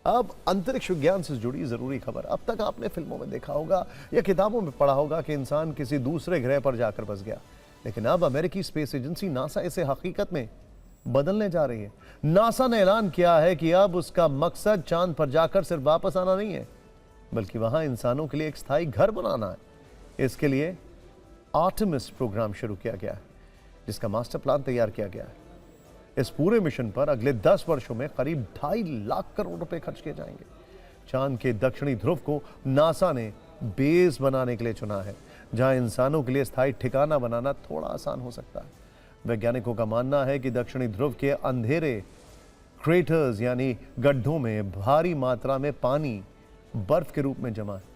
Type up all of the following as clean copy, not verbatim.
अब अंतरिक्ष विज्ञान से जुड़ी जरूरी खबर। अब तक आपने फिल्मों में देखा होगा या किताबों में पढ़ा होगा कि इंसान किसी दूसरे ग्रह पर जाकर बस गया, लेकिन अब अमेरिकी स्पेस एजेंसी नासा इसे हकीकत में बदलने जा रही है। नासा ने ऐलान किया है कि अब उसका मकसद चांद पर जाकर सिर्फ वापस आना नहीं है, बल्कि वहां इंसानों के लिए एक स्थायी घर बनाना है। इसके लिए आर्टेमिस प्रोग्राम शुरू किया गया है, जिसका मास्टर प्लान तैयार किया गया है। इस पूरे मिशन पर अगले 10 वर्षों में करीब 2.5 लाख करोड़ रुपए खर्च किए जाएंगे। चांद के दक्षिणी ध्रुव को नासा ने बेस बनाने के लिए चुना है, जहां इंसानों के लिए स्थायी ठिकाना बनाना थोड़ा आसान हो सकता है। वैज्ञानिकों का मानना है कि दक्षिणी ध्रुव के अंधेरे क्रेटर्स यानी गड्ढों में भारी मात्रा में पानी बर्फ के रूप में जमा है।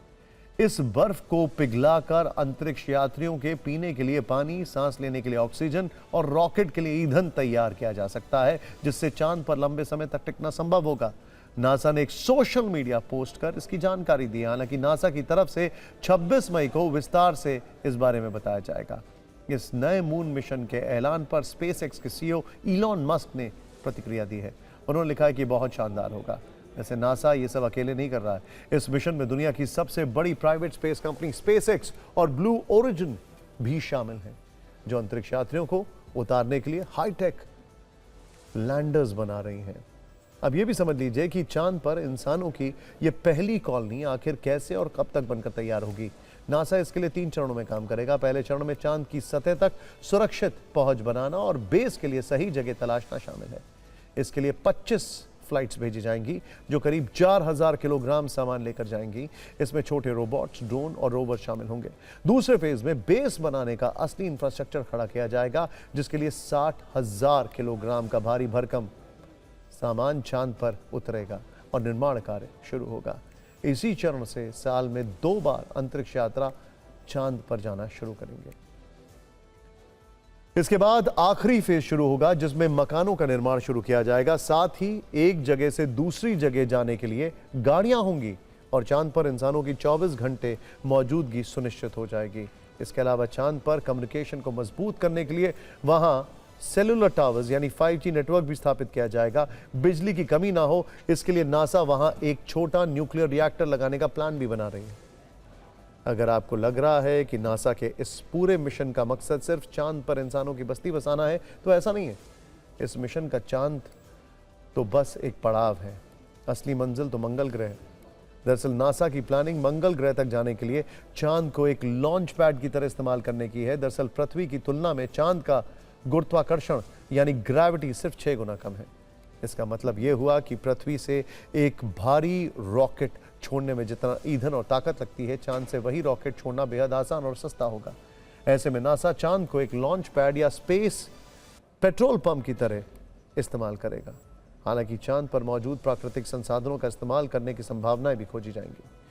इस बर्फ को पिघलाकर अंतरिक्ष यात्रियों के पीने के लिए पानी, सांस लेने के लिए ऑक्सीजन और रॉकेट के लिए ईंधन तैयार किया जा सकता है, जिससे चांद पर लंबे समय तक टिकना संभव होगा। नासा ने एक सोशल मीडिया पोस्ट कर इसकी जानकारी दी। हालांकि नासा की तरफ से 26 मई को विस्तार से इस बारे में बताया जाएगा। इस नए मून मिशन के ऐलान पर स्पेसएक्स के सीईओ इलॉन मस्क ने प्रतिक्रिया दी है। उन्होंने लिखा है कि बहुत शानदार होगा। वैसे नासा ये सब अकेले नहीं कर रहा है। इस मिशन में दुनिया की सबसे बड़ी प्राइवेट स्पेस कंपनी स्पेसएक्स और ब्लू ओरिजिन भी शामिल हैं, जो अंतरिक्ष यात्रियों को उतारने के लिए हाईटेक लैंडर्स बना रही हैं। अब ये भी समझ लीजिए कि चांद पर इंसानों की ये पहली कॉलोनी आखिर कैसे और कब तक बनकर तैयार होगी। नासा इसके लिए 3 चरणों में काम करेगा। पहले चरण में चांद की सतह तक सुरक्षित पहुंच बनाना और बेस के लिए सही जगह तलाशना शामिल है। इसके लिए 25 फ्लाइट्स भेजी जाएंगी, जो करीब 4000 किलोग्राम सामान लेकर जाएंगी। इसमें छोटे रोबोट्स, ड्रोन और रोवर शामिल होंगे। दूसरे फेज में बेस बनाने का असली इंफ्रास्ट्रक्चर खड़ा किया जाएगा, जिसके लिए 60,000 किलोग्राम का भारी भरकम सामान चांद पर उतरेगा और निर्माण कार्य शुरू होगा। इसी चरण से साल में 2 बार अंतरिक्ष यात्रा चांद पर जाना शुरू करेंगे। इसके बाद आखिरी फेज शुरू होगा, जिसमें मकानों का निर्माण शुरू किया जाएगा। साथ ही एक जगह से दूसरी जगह जाने के लिए गाड़ियां होंगी और चांद पर इंसानों की 24 घंटे मौजूदगी सुनिश्चित हो जाएगी। इसके अलावा चांद पर कम्युनिकेशन को मजबूत करने के लिए वहां सेलुलर टावर्स यानी 5G नेटवर्क भी स्थापित किया जाएगा। बिजली की कमी ना हो, इसके लिए नासा वहां एक छोटा न्यूक्लियर रिएक्टर लगाने का प्लान भी बना रही है। अगर आपको लग रहा है कि नासा के इस पूरे मिशन का मकसद सिर्फ चांद पर इंसानों की बस्ती बसाना है, तो ऐसा नहीं है। इस मिशन का चांद तो बस एक पड़ाव है, असली मंजिल तो मंगल ग्रह है। दरअसल नासा की प्लानिंग मंगल ग्रह तक जाने के लिए चांद को एक लॉन्च पैड की तरह इस्तेमाल करने की है। दरअसल पृथ्वी की तुलना में चांद का गुरुत्वाकर्षण यानी ग्रेविटी सिर्फ 6 गुना कम है। इसका मतलब यह हुआ कि पृथ्वी से एक भारी रॉकेट छोड़ने में जितना ईंधन और ताकत लगती है, चांद से वही रॉकेट छोड़ना बेहद आसान और सस्ता होगा। ऐसे में नासा चांद को एक लॉन्च पैड या स्पेस पेट्रोल पंप की तरह इस्तेमाल करेगा। हालांकि चांद पर मौजूद प्राकृतिक संसाधनों का इस्तेमाल करने की संभावनाएं भी खोजी जाएंगी।